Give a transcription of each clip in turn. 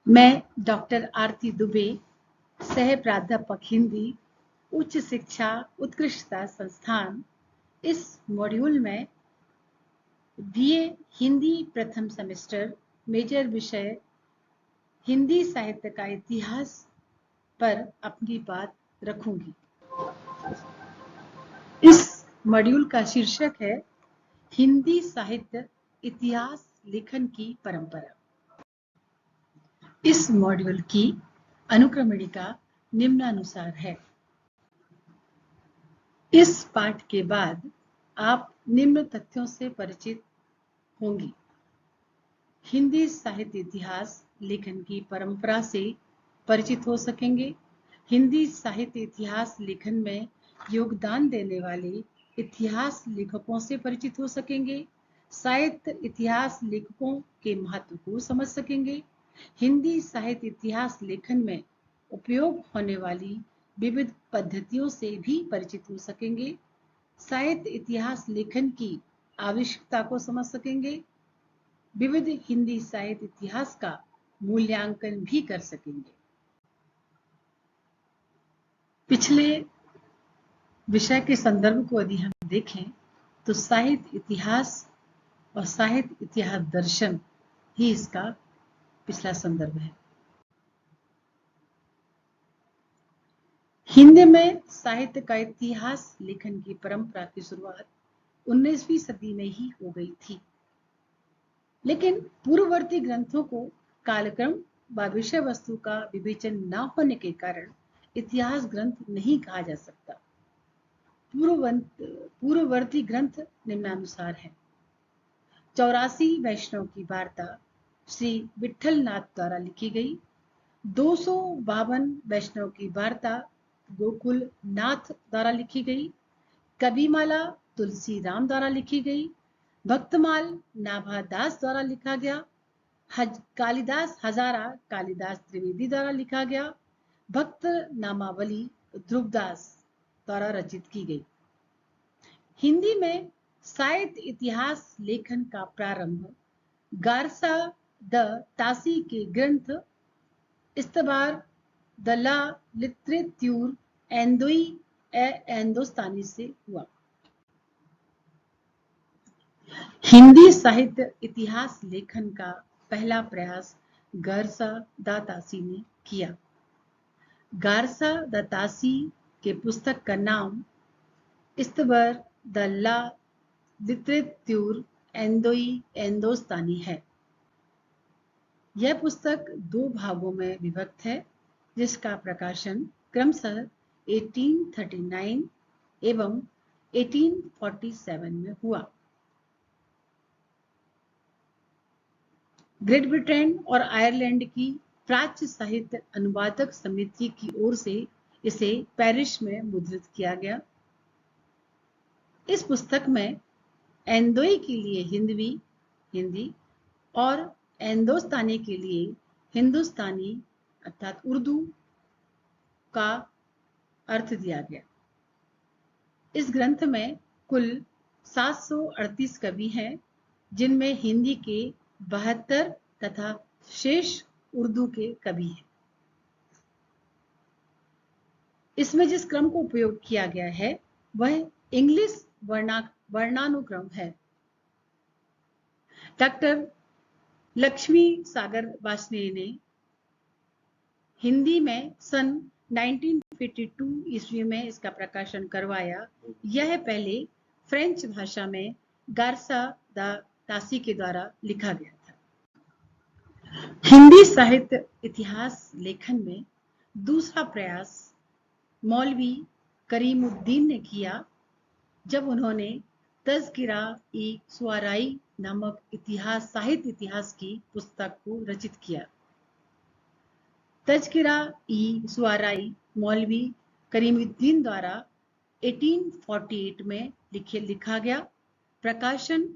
मैं डॉक्टर आरती दुबे, सह प्राध्यापक हिंदी, उच्च शिक्षा उत्कृष्टता संस्थान, इस मॉड्यूल में बीए हिंदी प्रथम सेमेस्टर मेजर विषय हिंदी साहित्य का इतिहास पर अपनी बात रखूंगी। इस मॉड्यूल का शीर्षक है हिंदी साहित्य इतिहास लेखन की परंपरा। इस मॉड्यूल की अनुक्रमणिका निम्नानुसार है। इस पाठ के बाद आप निम्न तथ्यों से परिचित होंगी। हिंदी साहित्य इतिहास लेखन की परंपरा से परिचित हो सकेंगे। हिंदी साहित्य इतिहास लेखन में योगदान देने वाले इतिहास लेखकों से परिचित हो सकेंगे। साहित्य इतिहास लेखकों के महत्व को समझ सकेंगे। हिंदी साहित्य इतिहास लेखन में उपयोग होने वाली विविध पद्धतियों से भी परिचित हो सकेंगे। साहित्य इतिहास लेखन की आवश्यकता को समझ सकेंगे। विविध हिंदी साहित्य इतिहास का मूल्यांकन भी कर सकेंगे। पिछले विषय के संदर्भ को यदि हम देखें तो साहित्य इतिहास और साहित्य इतिहास दर्शन ही इसका पिछला संदर्भ है। हिंदी में साहित्य का इतिहास लेखन की परंपरा की शुरुआत 19वीं सदी में ही हो गई थी, लेकिन पूर्ववर्ती ग्रंथों को कालक्रम व विषय वस्तु का विवेचन न होने के कारण इतिहास ग्रंथ नहीं कहा जा सकता। पूर्ववर्ती ग्रंथ निम्नानुसार है। 84 वैष्णव की वार्ता श्री विठलनाथ द्वारा लिखी गई। 252 वैष्णव की वार्ता गोकुल नाथ द्वारा लिखी गई। कविमाला तुलसी राम द्वारा लिखी गई। भक्तमाल नाभादास द्वारा लिखा गया। कालिदास हजारा कालिदास त्रिवेदी द्वारा लिखा गया। भक्त नामावली ध्रुवदास द्वारा रचित की गई। हिंदी में साहित्य इतिहास लेखन का प्रारंभ गारसा द तासी के ग्रंथ इस्तबार द ला लिटरेत्यूर एंदोई एंदोस्तानी से हुआ। हिंदी साहित्य इतिहास लेखन का पहला प्रयास गारसा द तासी ने किया। गारसा द तासी के पुस्तक का नाम इस्तबार द ला लिटरेत्यूर एंदोई एंदोस्तानी है। यह पुस्तक 2 भागों में विभक्त है, जिसका प्रकाशन क्रमशः 1839 एवं 1847 में हुआ। ग्रेट ब्रिटेन और आयरलैंड की प्राच्य साहित्य अनुवादक समिति की ओर से इसे पेरिस में मुद्रित किया गया। इस पुस्तक में एंदोई के लिए हिंदी और एंदोस्तानी के लिए हिंदुस्तानी अर्थात उर्दू का अर्थ दिया गया। इस ग्रंथ में कुल 738 कवि हैं, जिनमें हिंदी के 72 तथा शेष उर्दू के कवि हैं। इसमें जिस क्रम को उपयोग किया गया है वह इंग्लिश वर्णानुक्रम है। डॉक्टर लक्ष्मी सागर वार्ष्णेय ने हिंदी में सन 1952 ईस्वी में इसका प्रकाशन करवाया। यह पहले फ्रेंच भाषा में गारसा द तासी के द्वारा लिखा गया था। हिंदी साहित्य इतिहास लेखन में दूसरा प्रयास मौलवी करीमुद्दीन ने किया, जब उन्होंने तज़किरा-ई-शुअराई नामक साहित्य इतिहास की पुस्तक को रचित किया। तज़किरा-ई-शुअराई मौलवी करीमुद्दीन द्वारा 1848 में लिखा गया। प्रकाशन,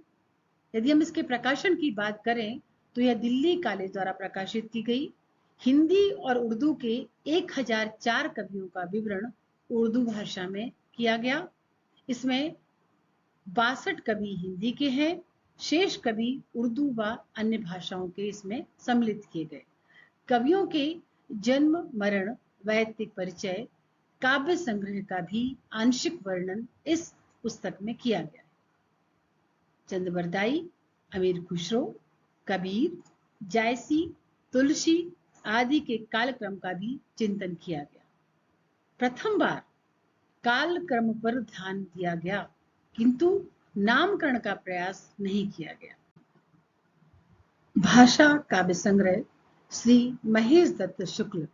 यदि हम इसके प्रकाशन की बात करें तो यह दिल्ली कॉलेज द्वारा प्रकाशित की गई। हिंदी और उर्दू के 1004 कवियों का विवरण उर्दू भाषा में किया गया। इसमें 62 कवि हिंदी के हैं, शेष कवि उर्दू व अन्य भाषाओं के इसमें सम्मिलित किए गए। कवियों के जन्म मरण वैयक्तिक परिचय काव्य संग्रह का भी आंशिक वर्णन इस पुस्तक में किया गया है। चंदबरदाई, अमीर खुसरो, कबीर, जायसी, तुलसी आदि के कालक्रम का भी चिंतन किया गया। प्रथम बार काल क्रम पर ध्यान दिया गया, किंतु नामकरण का प्रयास नहीं किया गया। भाषा काव्य संग्रह श्री महेश दत्त शुक्ल।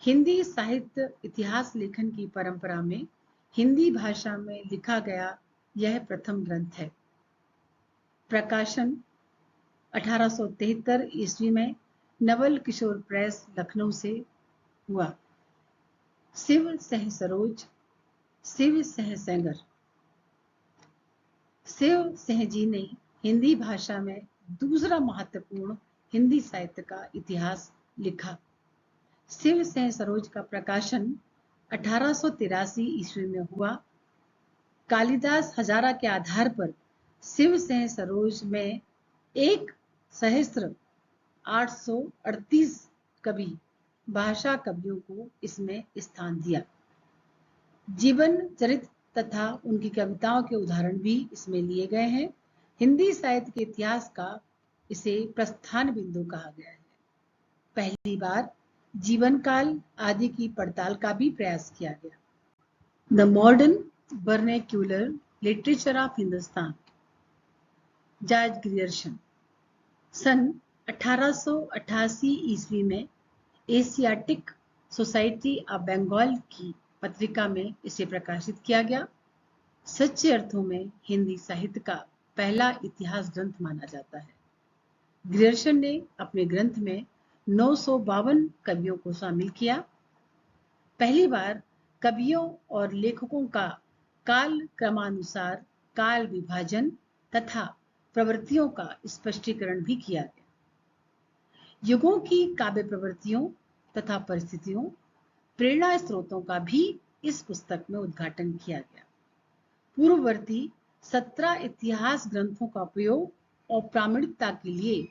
हिंदी साहित्य इतिहास लेखन की परंपरा में हिंदी भाषा में लिखा गया यह प्रथम ग्रंथ है। प्रकाशन 1873 ईस्वी में नवल किशोर प्रेस लखनऊ से हुआ। शिव सह सरोज, शिव सह सेंगर। शिव सह जी ने हिंदी भाषा में दूसरा महत्वपूर्ण हिंदी साहित्य का इतिहास लिखा। शिव सह सरोज का प्रकाशन 1883 ईस्वी में हुआ। कालिदास हजारा के आधार पर शिव सह सरोज में 1838 कवि भाषा कवियों को इसमें स्थान दिया। जीवन चरित्र तथा उनकी कविताओं के उदाहरण भी इसमें लिए गए हैं। हिंदी साहित्य के इतिहास का इसे प्रस्थान बिंदु कहा गया है। पहली बार जीवन काल आदि की पड़ताल का भी प्रयास किया गया। The modern vernacular literature of Hindustan, George Grierson. सन 1888 ईस्वी में एशियाटिक सोसाइटी ऑफ बंगाल की पत्रिका में इसे प्रकाशित किया गया। सच्चे अर्थों में हिंदी साहित्य का पहला इतिहास ग्रंथ माना जाता है। ग्रियर्सन ने अपने ग्रंथ में 952 कवियों को शामिल किया। पहली बार कवियों और लेखकों का काल क्रमानुसार काल विभाजन तथा प्रवृत्तियों का स्पष्टीकरण भी किया गया। युगों की काव्य प्रवृत्तियों तथा परिस्थितियों, प्रेरणा स्रोतों का भी इस पुस्तक में उद्घाटन किया गया। पूर्ववर्ती 17 इतिहास ग्रंथों का उपयोग और प्रामाणिकता के लिए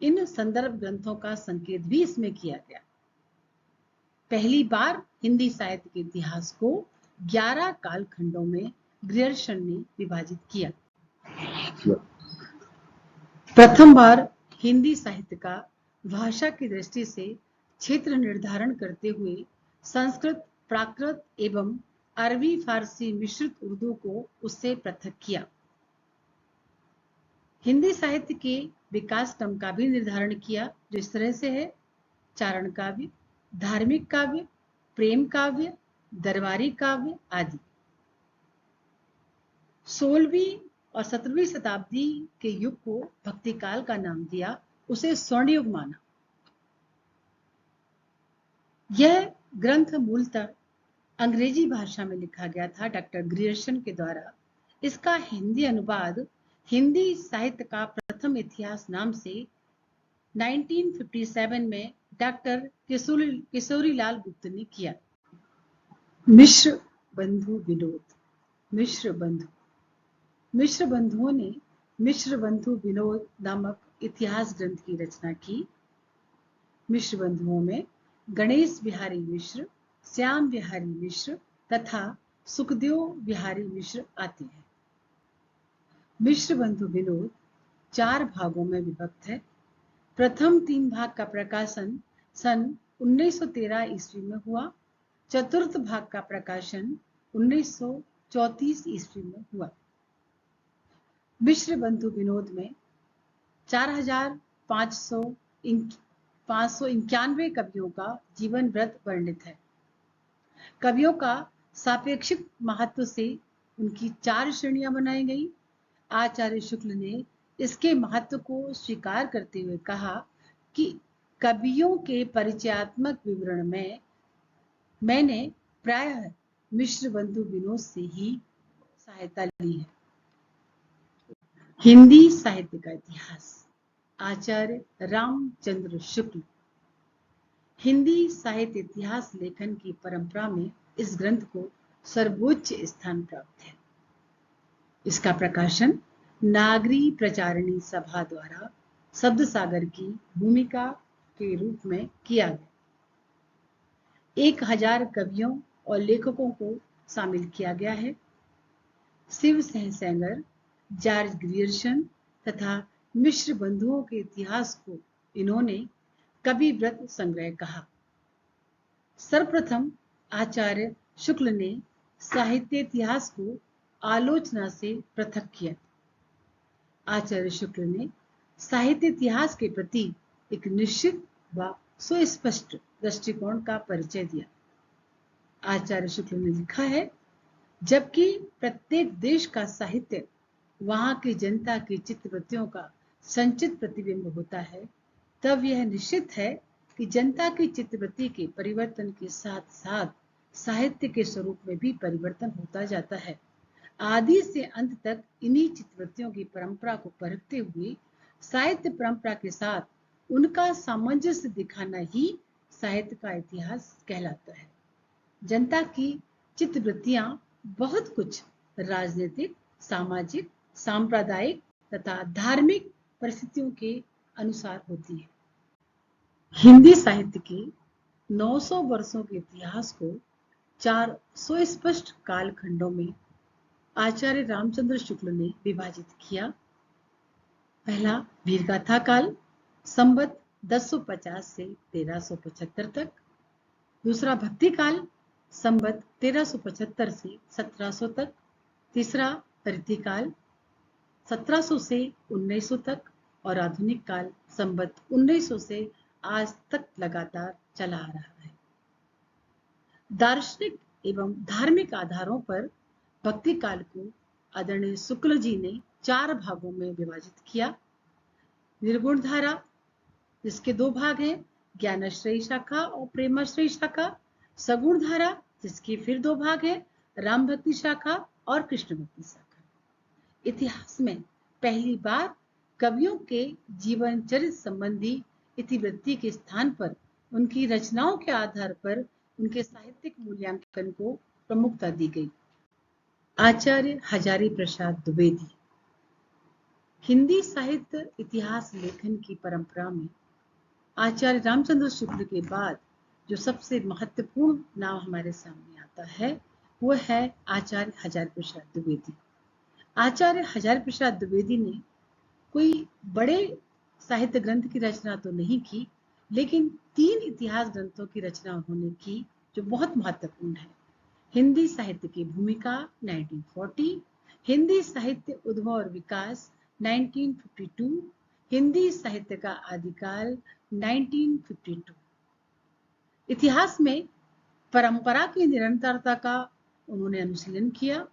इन संदर्भ ग्रंथों का संकेत भी इसमें किया गया। पहली बार हिंदी साहित्य के इतिहास को 11 कालखंडों में ग्रियर्सन ने विभाजित किया। प्रथम बार हिंदी साहित्य का भाषा की दृष्टि से क्षेत्र निर्धारण करते हुए संस्कृत, प्राकृत एवं अरबी फारसी मिश्रित उर्दू को उससे पृथक किया। हिंदी साहित्य के विकास क्रम का भी निर्धारण किया, जो इस तरह से है: चारण काव्य, धार्मिक काव्य, प्रेम काव्य, दरबारी काव्य आदि। 16वीं और 17वीं शताब्दी के युग को भक्ति काल का नाम दिया, उसे स्वर्ण युग माना। यह ग्रंथ मूलतः अंग्रेजी भाषा में लिखा गया था डॉक्टर ग्रियर्सन के द्वारा। इसका हिंदी अनुवाद हिंदी साहित्य का प्रथम इतिहास नाम से 1957 में डॉक्टर किशोरीलाल गुप्त ने किया। मिश्र बंधु विनोद। मिश्र बंधुओं ने मिश्र बंधु विनोद नामक इतिहास ग्रंथ की रचना की। मिश्र बंधुओं में गणेश बिहारी मिश्र, श्याम बिहारी मिश्र तथा सुखदेव बिहारी मिश्र आते हैं। मिश्र बंधु विनोद 4 भागों में विभक्त है। प्रथम 3 भाग का प्रकाशन सन 1913 ईस्वी में हुआ। चतुर्थ भाग का प्रकाशन 1934 ईस्वी में हुआ। मिश्र बंधु विनोद में 4591 कवियों का जीवन वृत्त वर्णित है। कवियों का सापेक्षिक महत्व से उनकी 4 श्रेणियां बनाई गई। आचार्य शुक्ल ने इसके महत्व को स्वीकार करते हुए कहा कि कवियों के परिचयात्मक विवरण में मैंने प्रायः मिश्र बंधु विनोद से ही सहायता ली है। हिंदी साहित्य का इतिहास, आचार्य रामचंद्र शुक्ल। हिंदी साहित्य इतिहास लेखन की परंपरा में इस ग्रंथ को सर्वोच्च स्थान प्राप्त है। इसका प्रकाशन नागरी प्रचारिणी सभा द्वारा शब्द सागर की भूमिका के रूप में किया गया। 1000 कवियों और लेखकों को शामिल किया गया है। शिव सेंगर, जॉर्ज ग्रियर्सन तथा मिश्र बंधुओं के इतिहास को इन्होंने कवि व्रत संग्रह कहा। सर्वप्रथम आचार्य शुक्ल ने साहित्य इतिहास को आलोचना से पृथक किया। आचार्य शुक्ल ने साहित्य इतिहास के प्रति एक निश्चित व सुस्पष्ट दृष्टिकोण का परिचय दिया। आचार्य शुक्ल ने लिखा है, जबकि प्रत्येक देश का साहित्य वहां की जनता की चित्तवृत्तियों का संचित प्रतिबिंब होता है, तब यह निश्चित है कि जनता की चित्तवृत्ति के परिवर्तन के साथ साथ साहित्य के स्वरूप में भी परिवर्तन होता जाता है। आदि से अंत तक इन्हीं चित्तवृत्तियों की परंपरा को परखते हुए साहित्य परंपरा के साथ उनका सामंजस्य दिखाना ही साहित्य का इतिहास कहलाता है। जनता की चित्तवृत्तियां बहुत कुछ राजनीतिक, सामाजिक, सांप्रदायिक तथा धार्मिक परिस्थितियों के अनुसार होती है। हिंदी साहित्य के 900 वर्षों के इतिहास को 4 सुस्पष्ट कालखंडों में आचार्य रामचंद्र शुक्ल ने विभाजित किया। पहला वीरगाथा काल, संवत 1050 से 1375 तक। दूसरा भक्ति काल, संवत 1375 से 1700 तक। तीसरा रीतिकाल, 1700 से 1900 तक। और आधुनिक काल, संवत 1900 से आज तक लगातार चला आ रहा है। दार्शनिक एवं धार्मिक आधारों पर भक्ति काल को आदरणीय शुक्ल जी ने 4 भागों में विभाजित किया। निर्गुण धारा, जिसके 2 भाग हैं, ज्ञानाश्रयी शाखा और प्रेमाश्रयी शाखा। सगुण धारा, जिसके फिर 2 भाग हैं, राम भक्ति शाखा और कृष्ण भक्ति शाखा। इतिहास में पहली बार कवियों के जीवन चरित्र संबंधी इतिवृत्ति के स्थान पर उनकी रचनाओं के आधार पर उनके साहित्यिक मूल्यांकन को प्रमुखता दी गई। आचार्य हजारी प्रसाद द्विवेदी। हिंदी साहित्य इतिहास लेखन की परंपरा में आचार्य रामचंद्र शुक्ल के बाद जो सबसे महत्वपूर्ण नाम हमारे सामने आता है, वह है आचार्य हजारी प्रसाद द्विवेदी। आचार्य हजारी प्रसाद द्विवेदी ने कोई बड़े साहित्य ग्रंथ की रचना तो नहीं की, लेकिन 3 इतिहास ग्रंथों की रचना उन्होंने की जो बहुत महत्वपूर्ण है। हिंदी साहित्य की भूमिका 1940, हिंदी साहित्य उद्भव और विकास 1952, हिंदी साहित्य का आदिकाल 1952। इतिहास में परंपरा की निरंतरता का उन्होंने अनुशीलन किया।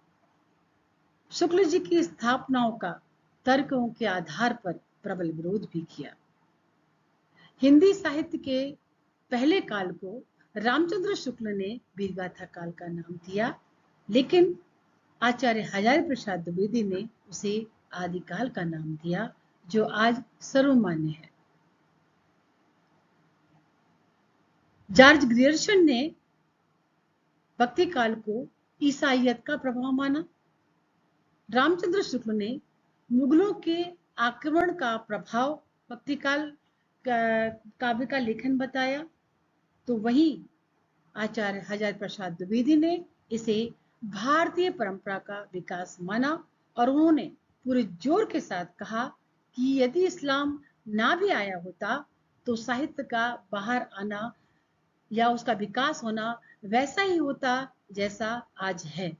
शुक्ल जी की स्थापनाओं का तर्कों के आधार पर प्रबल विरोध भी किया। हिंदी साहित्य के पहले काल को रामचंद्र शुक्ल ने वीरगाथा काल का नाम दिया, लेकिन आचार्य हजारी प्रसाद द्विवेदी ने उसे आदिकाल का नाम दिया, जो आज सर्वमान्य है। जॉर्ज ग्रियर्सन ने भक्ति काल को ईसाइयत का प्रभाव माना। रामचंद्र शुक्ल ने मुगलों के आक्रमण का प्रभाव भक्ति काल काव्य का लेखन बताया, तो वहीं आचार्य हजारी प्रसाद द्विवेदी ने इसे भारतीय परंपरा का विकास माना और उन्होंने पूरे जोर के साथ कहा कि यदि इस्लाम ना भी आया होता तो साहित्य का बाहर आना या उसका विकास होना वैसा ही होता जैसा आज है।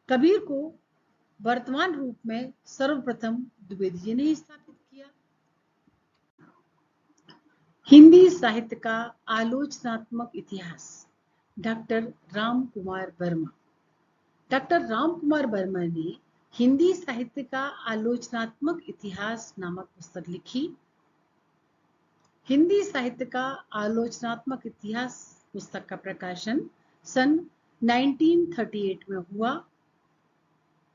कबीर को वर्तमान रूप में सर्वप्रथम द्विवेदी जी ने ही स्थापित किया। हिंदी साहित्य का आलोचनात्मक इतिहास, डॉक्टर राम कुमार वर्मा। डॉक्टर राम कुमार वर्मा ने हिंदी साहित्य का आलोचनात्मक इतिहास नामक पुस्तक लिखी। हिंदी साहित्य का आलोचनात्मक इतिहास पुस्तक का प्रकाशन सन 1938 में हुआ।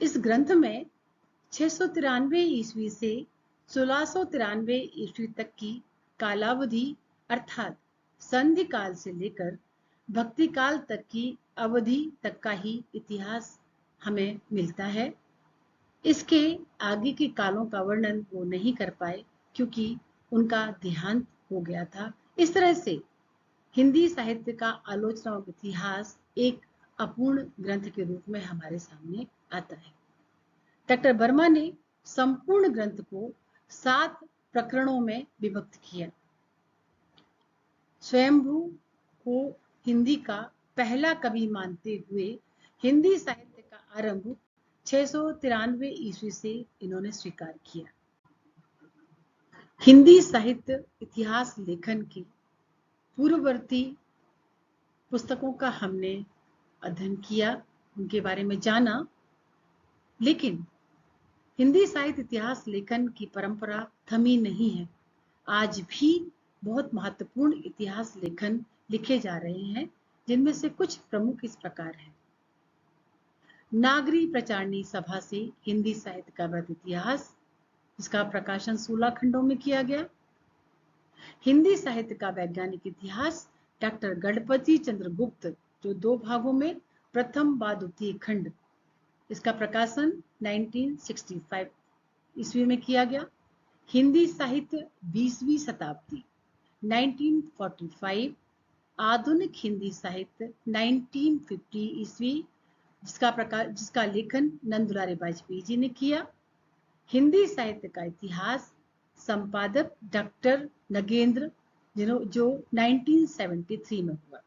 इस ग्रंथ में 693 ईस्वी से 1693 ईस्वी तक की कालावधि अर्थात संधि काल से लेकर भक्ति काल तक की अवधि तक का ही इतिहास हमें मिलता है। इसके आगे के कालों का वर्णन वो नहीं कर पाए, क्योंकि उनका देहांत हो गया था। इस तरह से हिंदी साहित्य का आलोचनात्मक इतिहास एक अपूर्ण ग्रंथ के रूप में हमारे सामने आता है। डॉक्टर वर्मा ने संपूर्ण ग्रंथ को 7 प्रकरणों में विभक्त किया। स्वयंभू को हिंदी का पहला कवि मानते हुए हिंदी साहित्य का आरंभ 693 ईस्वी से इन्होंने स्वीकार किया। हिंदी साहित्य इतिहास लेखन की पूर्ववर्ती पुस्तकों का हमने अध्ययन किया, उनके बारे में जाना, लेकिन हिंदी साहित्य इतिहास लेखन की परंपरा थमी नहीं है। आज भी बहुत महत्वपूर्ण इतिहास लेखन लिखे जा रहे हैं, जिनमें से कुछ प्रमुख इस प्रकार हैं। नागरी प्रचारणी सभा से हिंदी साहित्य का वृहत इतिहास, जिसका प्रकाशन 16 खंडों में किया गया। हिंदी साहित्य का वैज्ञानिक इतिहास डॉक्टर गणपति चंद्र गुप्त, जो 2 भागों में प्रथम व द्वितीय खंड, इसका प्रकाशन 1965 ईस्वी में किया गया। हिंदी साहित्य 20वीं शताब्दी 1945, आधुनिक हिंदी साहित्य 1950 ईस्वी, जिसका लेखन नंदुलारे वाजपेयी जी ने किया। हिंदी साहित्य का इतिहास संपादक डॉक्टर नगेंद्र, जो 1973 में हुआ।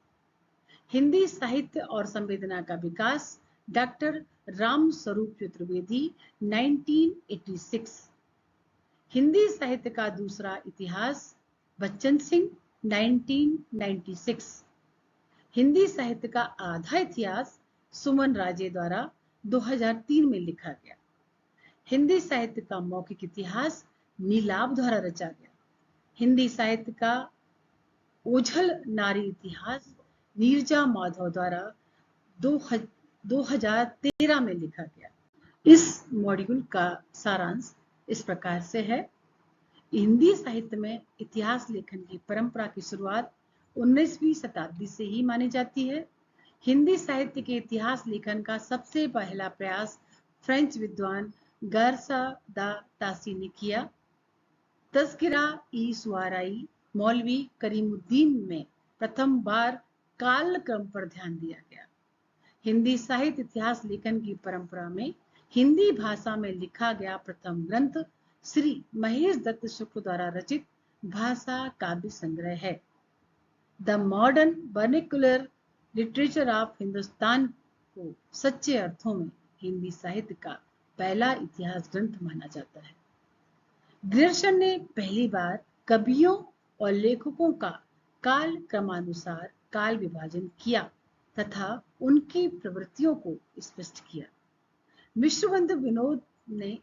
हिंदी साहित्य और संवेदना का विकास डॉक्टर राम स्वरूप चतुर्वेदी 1986। हिंदी साहित्य का दूसरा इतिहास बच्चन सिंह 1996। हिंदी साहित्य का आधा इतिहास सुमन राजे द्वारा 2003 में लिखा गया। हिंदी साहित्य का मौखिक इतिहास नीलाभ द्वारा रचा गया। हिंदी साहित्य का ओझल नारी इतिहास नीरजा माधव द्वारा 2013 में लिखा गया। इस मॉड्यूल का सारांश इस प्रकार से है। हिंदी साहित्य में इतिहास लेखन की परंपरा की शुरुआत 19वीं शताब्दी से ही मानी जाती है। हिंदी साहित्य के इतिहास लेखन का सबसे पहला प्रयास फ्रेंच विद्वान गारसा दा तासी ने किया। तज़किरा ई सुआराई मौलवी करीमुद्दीन में प्रथम बार काल क्रम पर ध्यान दिया गया। हिंदी साहित्य इतिहास लेखन की परंपरा में हिंदी भाषा में लिखा गया प्रथम ग्रंथ श्री महेश दत्त शुक्ल द्वारा रचित भाषा काव्य संग्रह है। The modern vernacular literature of Hindustan को सच्चे अर्थों में हिंदी साहित्य का पहला इतिहास ग्रंथ माना जाता है। ग्रियर्सन ने पहली बार कवियों और लेखकों का काल क्रमानुसार काल विभाजन किया तथा उनकी प्रवृत्तियों को स्पष्ट किया। मिश्रबंधु विनोद ने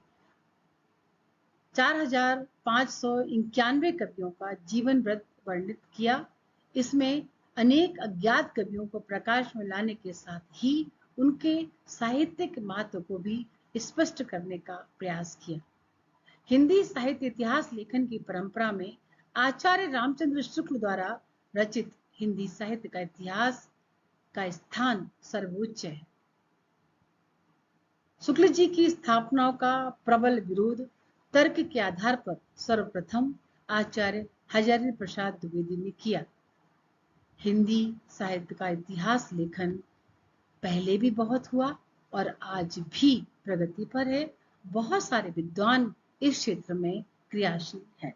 4591 कवियों का जीवन वृत्त वर्णित किया। इसमें अनेक अज्ञात कवियों को प्रकाश में लाने के साथ ही उनके साहित्यिक महत्व को भी स्पष्ट करने का प्रयास किया। हिंदी साहित्य इतिहास लेखन की परंपरा में आचार्य रामचंद्र शुक्ल द्वारा रचित हिंदी साहित्य का इतिहास का स्थान सर्वोच्च है। शुक्ल जी की स्थापनाओं का प्रबल विरोध तर्क के आधार पर सर्वप्रथम आचार्य हजारी प्रसाद द्विवेदी ने किया। हिंदी साहित्य का इतिहास लेखन पहले भी बहुत हुआ और आज भी प्रगति पर है। बहुत सारे विद्वान इस क्षेत्र में क्रियाशील हैं।